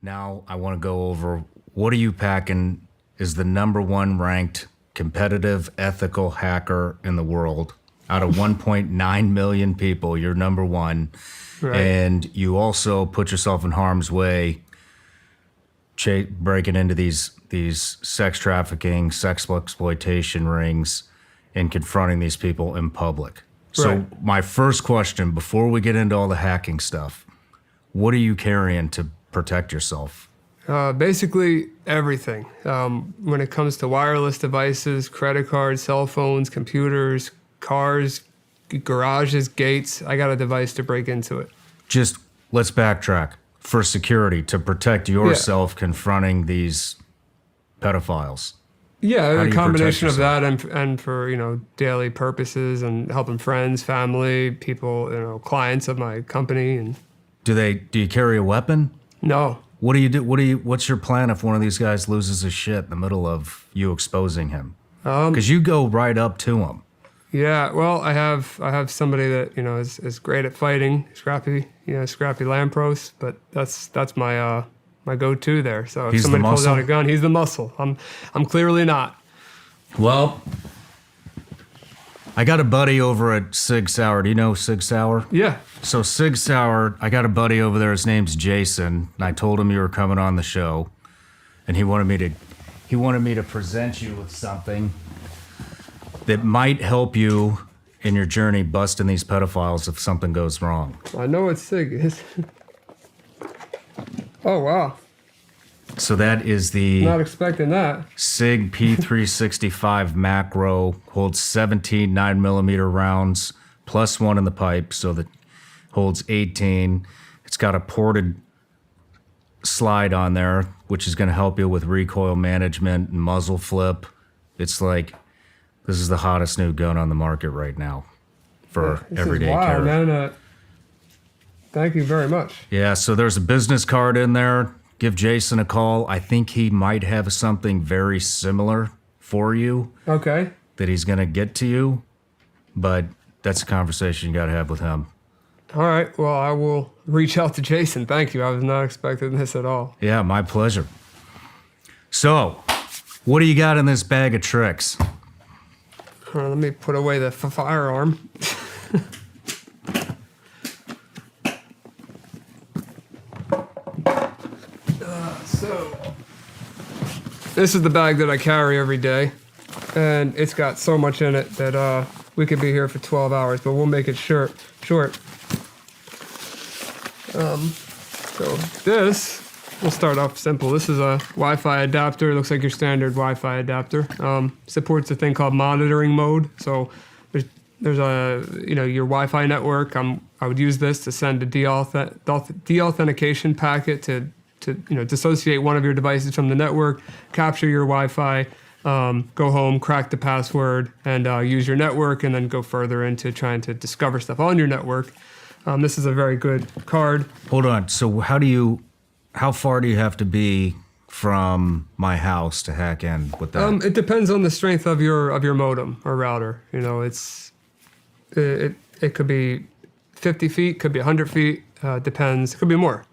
Now I want to go over what are you packing is the number one ranked competitive ethical hacker in the world. Out of 1.9 million people, you're number one. Right. And you also put yourself in harm's way breaking into these sex trafficking, sex exploitation rings and confronting these people in public. So my first question, before we get into all the hacking stuff, what are you carrying to protect yourself? Basically everything. When it comes to wireless devices, credit cards, cell phones, computers, cars, garages, gates, I got a device to break into it. Just let's backtrack. For security, to protect yourself confronting these pedophiles. Yeah, a combination of that and for, daily purposes and helping friends, family, people, clients of my company. And do you carry a weapon? No. What do you do? What's your plan if one of these guys loses his shit in the middle of you exposing him? Because you go right up to him. Yeah, well, I have somebody that is great at fighting, scrappy Lampros, but that's my my go-to there. So if somebody pulls out a gun, he's the muscle. I'm clearly not. Well, I got a buddy over at Sig Sauer. Do you know Sig Sauer? Yeah. So Sig Sauer, I got a buddy over there. His name's Jason, and I told him you were coming on the show, and he wanted me to present you with something that might help you in your journey busting these pedophiles if something goes wrong. I know what SIG is. Oh, wow. So that is the... Not expecting that. SIG P365 macro, holds 17 9mm rounds, plus one in the pipe, so that holds 18. It's got a ported slide on there, which is going to help you with recoil management and muzzle flip. It's like... This is the hottest new gun on the market right now for everyday carry. Wow, man. Thank you very much. Yeah, so there's a business card in there. Give Jason a call. I think he might have something very similar for you. Okay. That he's going to get to you, but that's a conversation you got to have with him. All right, well, I will reach out to Jason. Thank you. I was not expecting this at all. Yeah, my pleasure. So, what do you got in this bag of tricks? Let me put away the firearm. So, this is the bag that I carry every day, and it's got so much in it that we could be here for 12 hours, but we'll make it short. So this, we'll start off simple. This is a Wi-Fi adapter. It looks like your standard Wi-Fi adapter. Supports a thing called monitoring mode. So there's a, your Wi-Fi network. I would use this to send a deauthentication packet to dissociate one of your devices from the network, capture your Wi-Fi, go home, crack the password, and use your network, and then go further into trying to discover stuff on your network. This is a very good card. Hold on. So how far do you have to be from my house to hack in with that? It depends on the strength of your modem or router. It could be 50 feet, could be 100 feet. Depends. It could be more.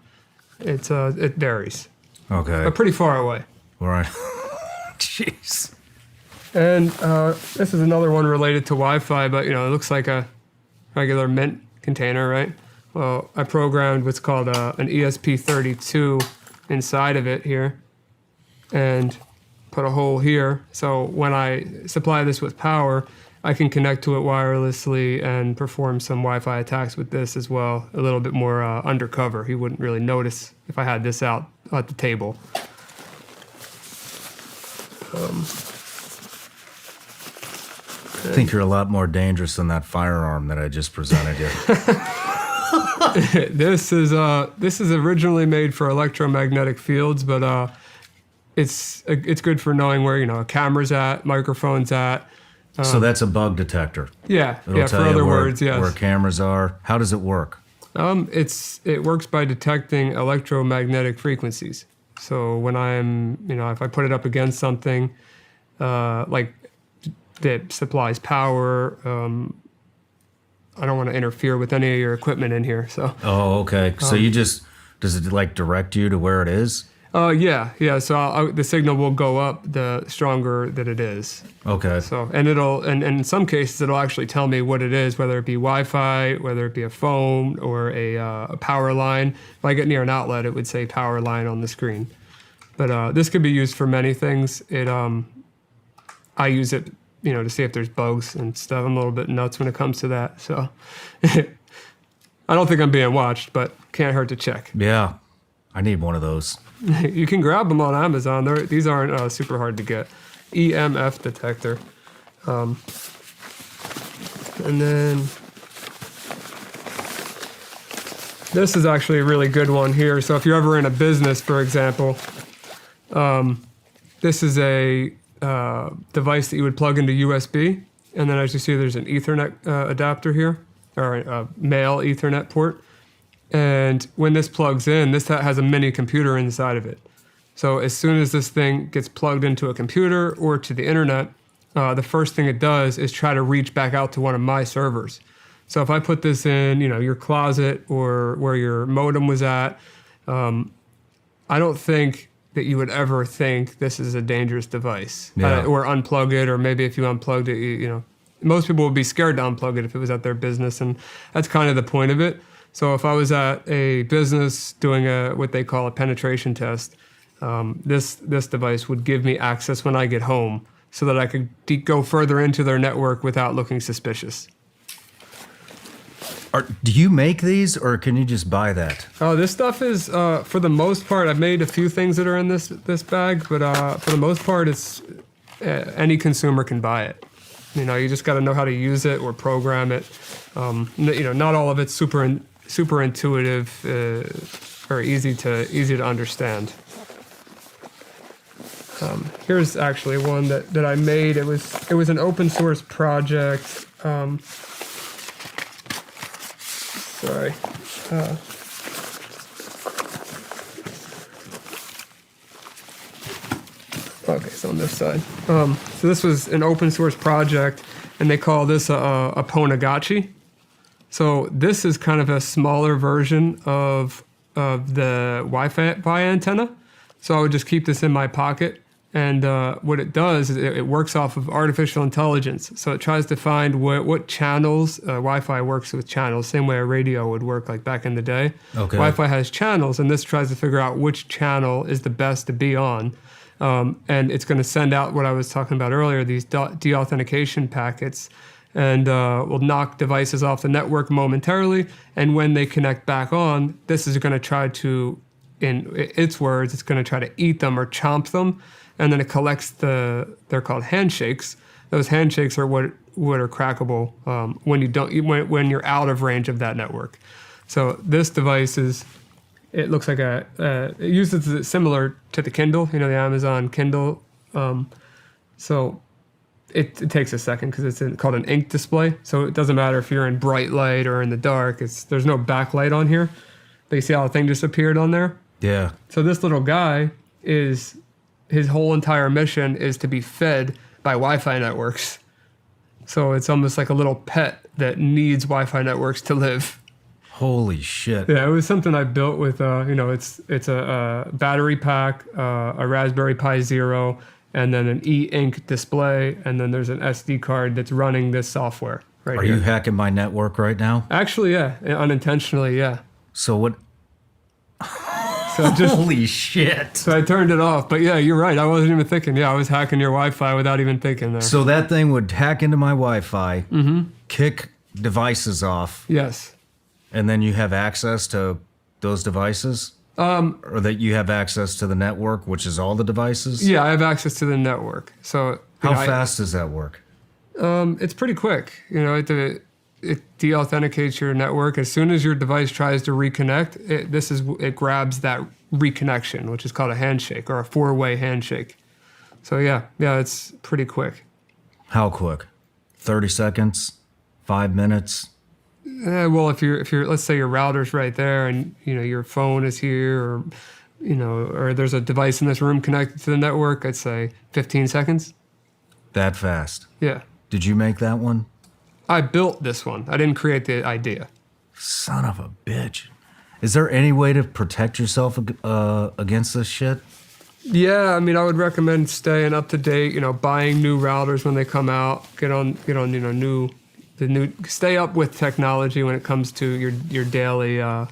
It varies. Okay. But pretty far away. All right. Jeez. And this is another one related to Wi-Fi, but it looks like a regular Mint container, right? Well, I programmed what's called an ESP32 inside of it here, and put a hole here. So when I supply this with power, I can connect to it wirelessly and perform some Wi-Fi attacks with this as well, a little bit more undercover. He wouldn't really notice if I had this out at the table. I think you're a lot more dangerous than that firearm that I just presented you. This is originally made for electromagnetic fields, but it's good for knowing where a camera's at, microphone's at. So that's a bug detector. Yeah, It'll tell for you other words, yes. Where cameras are. How does it work? It works by detecting electromagnetic frequencies. So when I'm, if I put it up against something, like that supplies power, I don't want to interfere with any of your equipment in here. So. Oh, okay. So you just Does it like direct you to where it is? Yeah. So the signal will go up the stronger that it is. Okay. So, and and in some cases, it'll actually tell me what it is, whether it be Wi-Fi, whether it be a phone or a power line. If I get near an outlet, it would say power line on the screen. But this could be used for many things. I use it, to see if there's bugs and stuff. I'm a little bit nuts when it comes to that. So, I don't think I'm being watched, but can't hurt to check. Yeah, I need one of those. You can grab them on Amazon. These aren't super hard to get. EMF detector. And then this is actually a really good one here. So if you're ever in a business, for example, this is a device that you would plug into USB. And then as you see, there's an Ethernet adapter here, or a male Ethernet port. And when this plugs in, this has a mini computer inside of it. So as soon as this thing gets plugged into a computer or to the internet, the first thing it does is try to reach back out to one of my servers. So if I put this in, your closet or where your modem was at, I don't think that you would ever think this is a dangerous device. Yeah. Or unplug it, or maybe if you unplugged it, most people would be scared to unplug it if it was at their business, and that's kind of the point of it. So if I was at a business doing what they call a penetration test, this device would give me access when I get home so that I could go further into their network without looking suspicious. Do you make these, or can you just buy that? Oh, this stuff is, for the most part, I've made a few things that are in this bag, but for the most part, it's any consumer can buy it. You just got to know how to use it or program it. Not all of it's super intuitive or easy to understand. Here's actually one that I made. It was an open source project. Sorry. Okay, so on this side. So this was an open source project, and they call this a Ponagachi. So this is kind of a smaller version of the Wi-Fi antenna. So I would just keep this in my pocket. And what it does is it works off of artificial intelligence. So it tries to find what channels, Wi-Fi works with channels, same way a radio would work like back in the day. Okay. Wi-Fi has channels, and this tries to figure out which channel is the best to be on. And it's going to send out what I was talking about earlier, these deauthentication packets, and will knock devices off the network momentarily. And when they connect back on, this is going to try to, in its words, it's going to try to eat them or chomp them. And then it collects they're called handshakes. Those handshakes are what are crackable when you're out of range of that network. So this device it looks like it uses similar to the Kindle, the Amazon Kindle. So it takes a second because it's called an ink display. So it doesn't matter if you're in bright light or in the dark. There's no backlight on here. But you see how the thing just appeared on there? Yeah. So this little guy his whole entire mission is to be fed by Wi-Fi networks. So it's almost like a little pet that needs Wi-Fi networks to live. Holy shit. Yeah, it was something I built with, it's a battery pack, a Raspberry Pi Zero, and then an e-ink display, and then there's an SD card that's running this software right Are here. you hacking my network right now? Actually, yeah, unintentionally, yeah. So what? So Holy shit. So I turned it off. But yeah, you're right. I wasn't even thinking. Yeah, I was hacking your Wi-Fi without even thinking there. So that thing would hack into my Wi-Fi, kick devices off, Yes. and then you have access to those devices? Or that you have access to the network, which is all the devices? Yeah, I have access to the network. So How fast does that work? It's pretty quick. It deauthenticates your network as soon as your device tries to reconnect. It grabs that reconnection, which is called a handshake or a four-way handshake. So yeah, it's pretty quick. How quick? 30 seconds? 5 minutes? Well, if you're let's say your router's right there, and your phone is here, or there's a device in this room connected to the network, I'd say 15 seconds. That fast? Yeah. Did you make that one? I built this one. I didn't create the idea. Son of a bitch. Is there any way to protect yourself against this shit? Yeah, I mean, I would recommend staying up to date. Buying new routers when they come out. Get on. Stay up with technology when it comes to your daily. I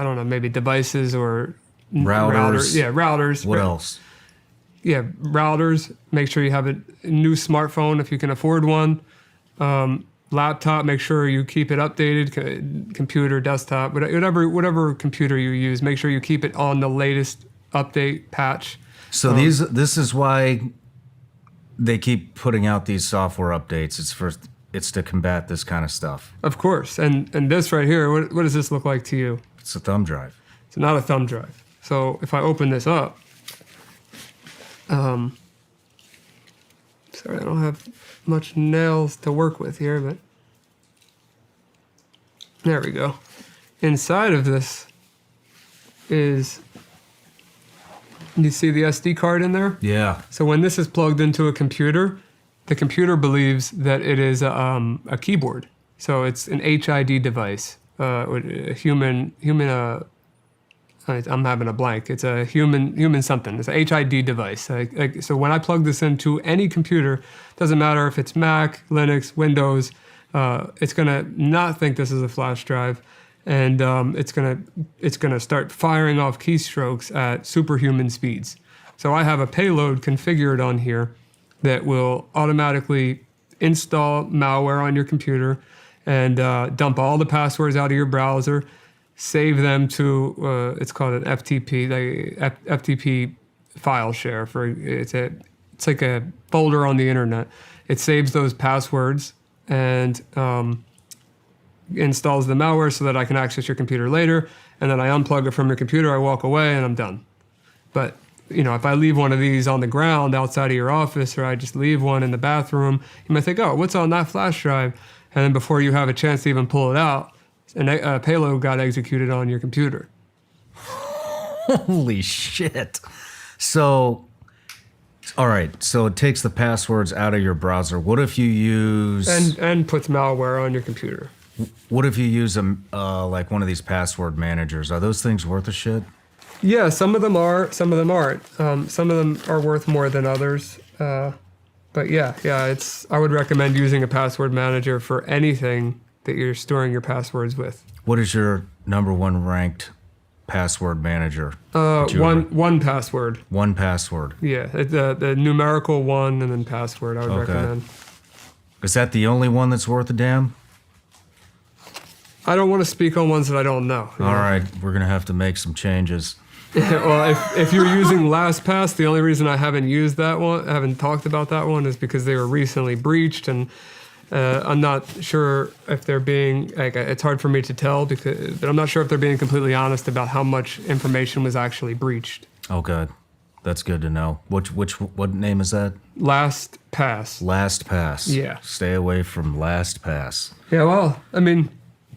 don't know, maybe devices or Routers. Yeah, routers. What else? Yeah, routers. Make sure you have a new smartphone if you can afford one. Laptop, make sure you keep it updated. Computer, desktop, whatever computer you use, make sure you keep it on the latest update patch. So this is why they keep putting out these software updates. It's to combat this kind of stuff. Of course, and this right here, what does this look like to you? It's a thumb drive. It's not a thumb drive. So if I open this up, sorry, I don't have much nails to work with here, but there we go. Inside of this is, you see the SD card in there? Yeah. So when this is plugged into a computer, the computer believes that it is a keyboard. So it's an HID device, a human. I'm having a blank. It's a human something. It's a HID device. So when I plug this into any computer, doesn't matter if it's Mac, Linux, Windows, it's gonna not think this is a flash drive, and it's gonna start firing off keystrokes at superhuman speeds. So I have a payload configured on here that will automatically install malware on your computer and dump all the passwords out of your browser. Save them to it's called an FTP, FTP file share. It's like a folder on the internet. It saves those passwords and installs the malware so that I can access your computer later. And then I unplug it from your computer. I walk away and I'm done. But if I leave one of these on the ground outside of your office, or I just leave one in the bathroom, you might think, oh, what's on that flash drive? And then before you have a chance to even pull it out, a payload got executed on your computer. Holy shit. So, all right. So it takes the passwords out of your browser. What if you use... And puts malware on your computer. What if you use like one of these password managers? Are those things worth a shit? Yeah, some of them are, some of them aren't. Some of them are worth more than others. But yeah, I would recommend using a password manager for anything that you're storing your passwords with. What is your number one ranked password manager? One password. 1Password. Yeah, the numerical one and then password I would recommend. Is that the only one that's worth a damn? I don't want to speak on ones that I don't know. All right, we're going to have to make some changes. Well, if you're using LastPass, the only reason I haven't used that one, haven't talked about that one, is because they were recently breached, and I'm not sure if they're being, it's hard for me to tell, but I'm not sure if they're being completely honest about how much information was actually breached. Oh, good. That's good to know. What name is that? LastPass. LastPass. Yeah. Stay away from LastPass. Yeah, well, I mean,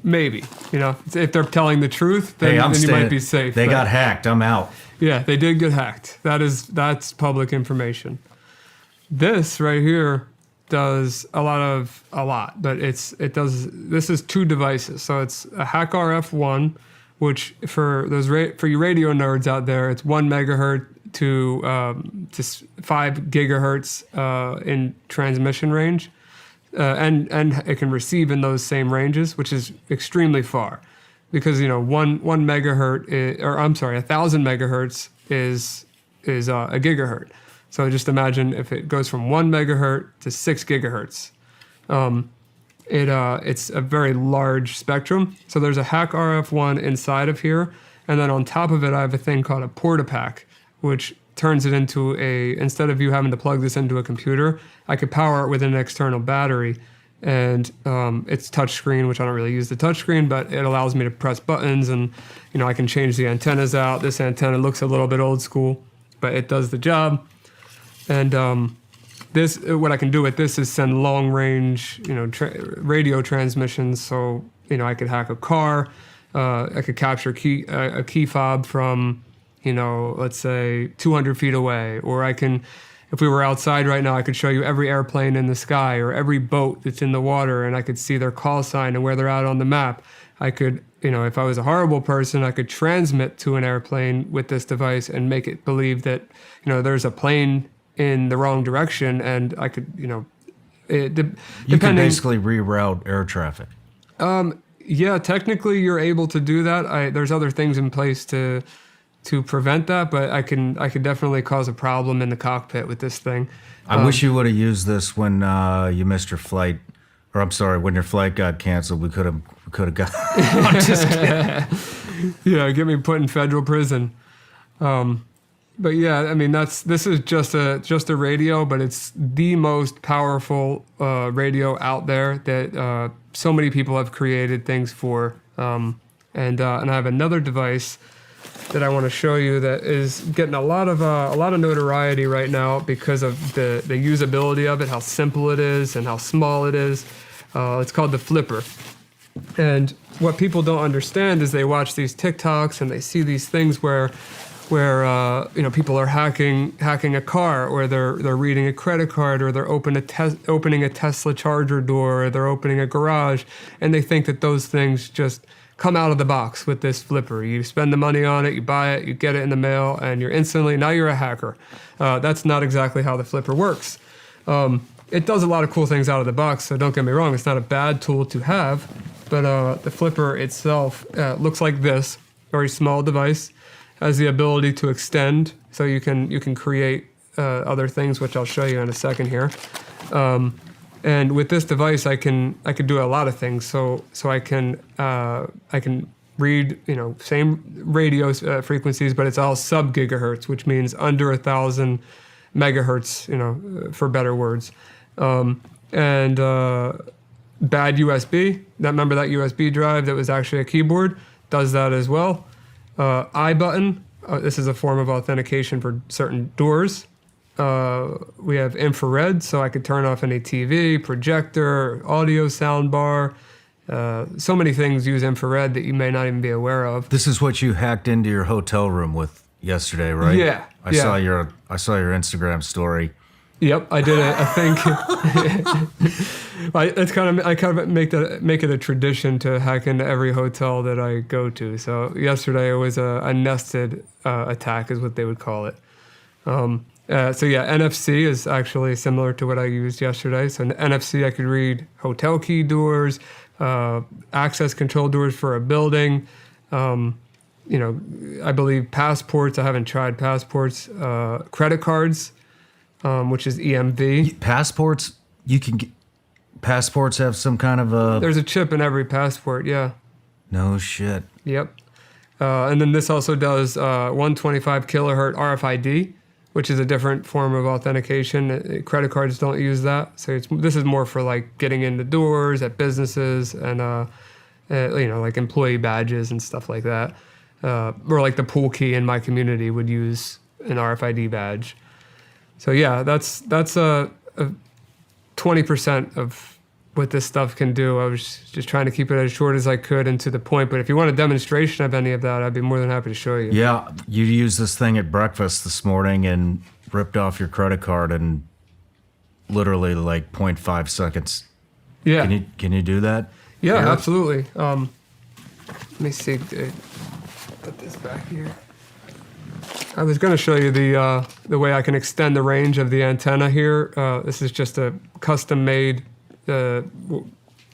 maybe. If they're telling the truth, then, you might be safe. They got hacked. I'm out. Yeah, they did get hacked. That's public information. This right here does a lot, but this is 2 devices. So it's a HackRF1, which for you radio nerds out there, it's 1 megahertz to 5 gigahertz in transmission range, and it can receive in those same ranges, which is extremely far, because 1 megahertz 1,000 megahertz is a gigahertz. So just imagine if it goes from 1 megahertz to 6 gigahertz. It's a very large spectrum. So there's a HackRF1 inside of here, and then on top of it, I have a thing called a PortaPack, which turns it into instead of you having to plug this into a computer, I could power it with an external battery, and it's touchscreen, which I don't really use the touchscreen, but it allows me to press buttons, and I can change the antennas out. This antenna looks a little bit old school, but it does the job. And what I can do with this is send long range, radio transmissions. So I could hack a car, I could capture a key fob from let's say 200 feet away, or I can if we were outside right now, I could show you every airplane in the sky or every boat that's in the water, and I could see their call sign and where they're at on the map. I could, if I was a horrible person, I could transmit to an airplane with this device and make it believe that, there's a plane in the wrong direction, and I could, You can basically reroute air traffic. Yeah, technically you're able to do that. There's other things in place to prevent that, but I could definitely cause a problem in the cockpit with this thing. I wish you would have used this when you missed your flight, or I'm sorry, when your flight got canceled. We could have got. I'm just kidding. Yeah, get me put in federal prison. But yeah, I mean this is just a radio, but it's the most powerful radio out there that so many people have created things for. And I have another device that I want to show you that is getting a lot of notoriety right now because of the usability of it, how simple it is, and how small it is. It's called the Flipper. And what people don't understand is they watch these TikToks and they see these things where people are hacking a car, or they're reading a credit card, or they're opening a Tesla charger door, or they're opening a garage, and they think that those things just come out of the box with this Flipper. You spend the money on it, you buy it, you get it in the mail, and you're a hacker. That's not exactly how the Flipper works. It does a lot of cool things out of the box, so don't get me wrong, it's not a bad tool to have, but the Flipper itself looks like this, very small device, has the ability to extend, so you can create other things, which I'll show you in a second here. And with this device, I can do a lot of things. So I can read same radio frequencies, but it's all sub gigahertz, which means under 1,000 megahertz. For better words. And bad USB. Remember that USB drive that was actually a keyboard? Does that as well. I button. This is a form of authentication for certain doors. We have infrared, so I could turn off any TV, projector, audio sound bar. So many things use infrared that you may not even be aware of. This is what you hacked into your hotel room with yesterday, right? Yeah. I saw your Instagram story. Yep, I did it. I think I kind of make it a tradition to hack into every hotel that I go to. So yesterday it was a nested attack, is what they would call it. NFC is actually similar to what I used yesterday. So in NFC, I could read hotel key doors, access control doors for a building. I believe passports. I haven't tried passports. Credit cards. Which is EMV. Passports, you can get, passports have some kind of a... There's a chip in every passport, yeah. No shit. Yep. And then this also does 125 kilohertz RFID, which is a different form of authentication. Credit cards don't use that. So this is more for like getting into doors at businesses and, like employee badges and stuff like that. Or like the pool key in my community would use an RFID badge. So yeah, that's a 20% of what this stuff can do. I was just trying to keep it as short as I could and to the point. But if you want a demonstration of any of that, I'd be more than happy to show you. Yeah, you used this thing at breakfast this morning and ripped off your credit card in literally like 0.5 seconds. Yeah. Can you do that? Yeah, here? Absolutely. Let me see. Put this back here. I was going to show you the way I can extend the range of the antenna here. This is just a custom-made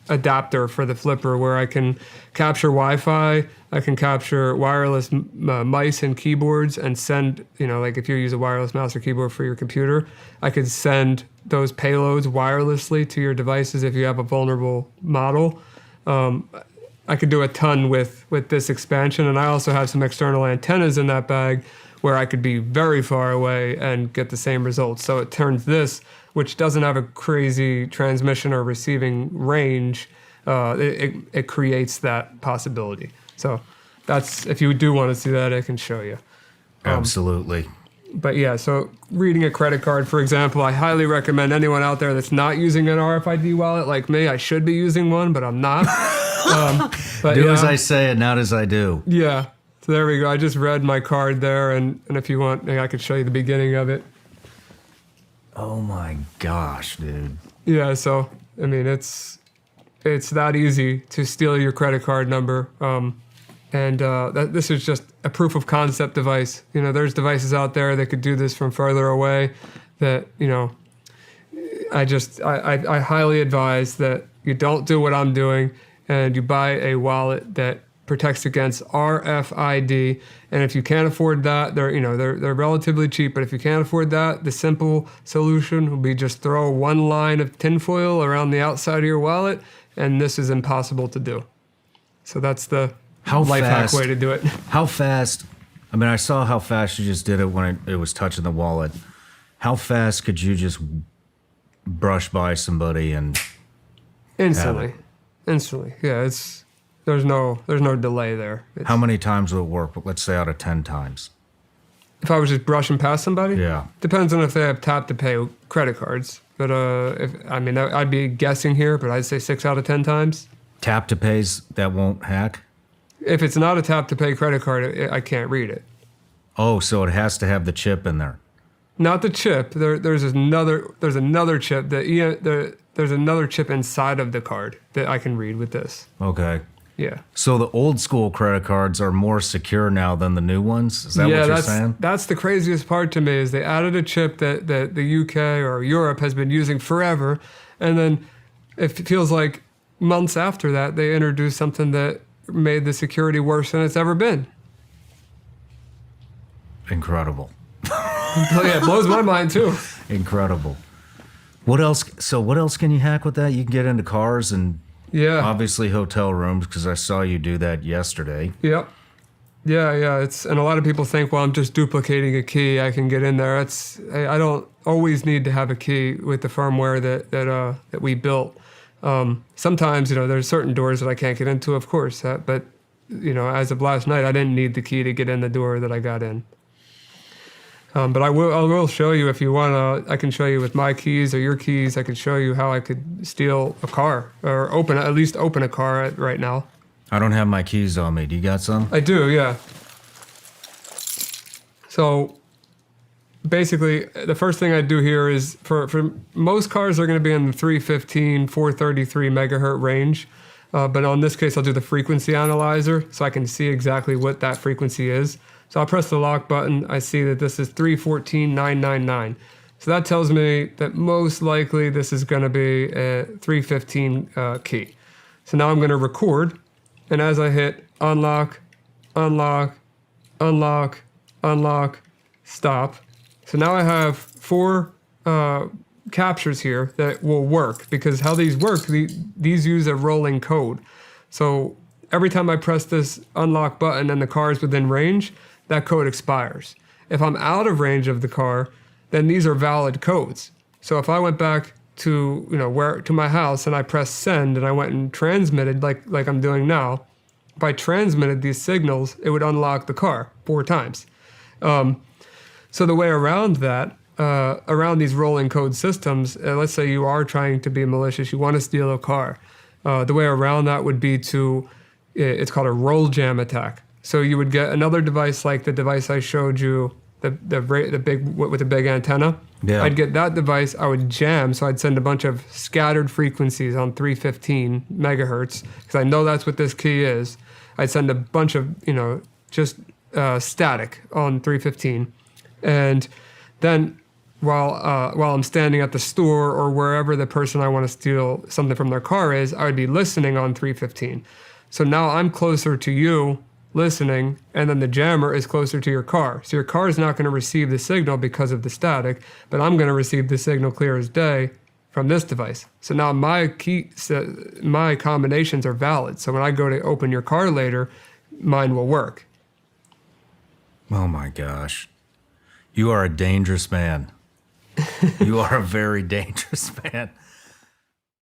adapter for the Flipper where I can capture Wi-Fi, I can capture wireless mice and keyboards and send, like if you use a wireless mouse or keyboard for your computer, I could send those payloads wirelessly to your devices if you have a vulnerable model. I could do a ton with this expansion, and I also have some external antennas in that bag where I could be very far away and get the same results. So it turns this, which doesn't have a crazy transmission or receiving range, it creates that possibility. So that's, if you do want to see that, I can show you. Absolutely. But yeah, so reading a credit card, for example, I highly recommend anyone out there that's not using an RFID wallet like me. I should be using one, but I'm not. Do as I say and not as I do. Yeah. So there we go. I just read my card there, and if you want, I could show you the beginning of it. Oh my gosh, dude. Yeah, so I mean, it's that easy to steal your credit card number. This is just a proof of concept device. You know, there's devices out there that could do this from further away. That, you know, I highly advise that you don't do what I'm doing, and you buy a wallet that protects against RFID. And if you can't afford that, they're relatively cheap. But if you can't afford that, the simple solution will be just throw one line of tinfoil around the outside of your wallet, and this is impossible to do. So that's the life hack way to do it. How fast? I mean, I saw how fast you just did it when it was touching the wallet. How fast could you just brush by somebody and Instantly. Yeah, there's no delay there. How many times will it work? Let's say out of 10 times. If I was just brushing past somebody? Yeah. Depends on if they have tap to pay credit cards. But I'd be guessing here, but I'd say 6 out of 10 times. Tap to pays that won't hack? If it's not a tap to pay credit card, I can't read it. Oh, so it has to have the chip in there. Not the chip. There's another chip there's another chip inside of the card that I can read with this. Okay. Yeah. So the old school credit cards are more secure now than the new ones? Is that what you're saying? That's the craziest part to me is they added a chip that the UK or Europe has been using forever, and then it feels like months after that they introduced something that made the security worse than it's ever been. Incredible. Yeah, it blows my mind too. Incredible. What else? So what else can you hack with that? You can get into cars and obviously hotel rooms, because I saw you do that yesterday. Yep. Yeah. And a lot of people think, well, I'm just duplicating a key, I can get in there. I don't always need to have a key with the firmware that we built. Sometimes, there's certain doors that I can't get into, of course. But as of last night, I didn't need the key to get in the door that I got in. But I will show you if you want. I can show you with my keys or your keys. I can show you how I could steal a car or at least open a car right now. I don't have my keys on me. Do you got some? I do, yeah. So basically, the first thing I do here is for most cars are going to be in the 315, 433 megahertz range. But on this case, I'll do the frequency analyzer so I can see exactly what that frequency is. So I'll press the lock button. I see that this is 314,999. So that tells me that most likely this is going to be a 315 key. So now I'm going to record. And as I hit unlock, unlock, unlock, unlock, stop. So now I have 4 captures here that will work, because how these work, these use a rolling code. So every time I press this unlock button and the car is within range, that code expires. If I'm out of range of the car, then these are valid codes. So if I went back to to my house and I pressed send and I went and transmitted like I'm doing now, if I transmitted these signals, it would unlock the car 4 times. So the way around that, around these rolling code systems, let's say you are trying to be malicious, you want to steal a car. The way around that would be it's called a roll jam attack. So you would get another device like the device I showed you, the big with the big antenna. Yeah. I'd get that device, I would jam, so I'd send a bunch of scattered frequencies on 315 megahertz, because I know that's what this key is. I'd send a bunch of, just static on 315. And then while I'm standing at the store or wherever the person I want to steal something from their car is, I would be listening on 315. So now I'm closer to you listening, and then the jammer is closer to your car. So your car is not going to receive the signal because of the static, but I'm going to receive the signal clear as day from this device. So now my combinations are valid. So when I go to open your car later, mine will work. Oh my gosh. You are a dangerous man. You are a very dangerous man.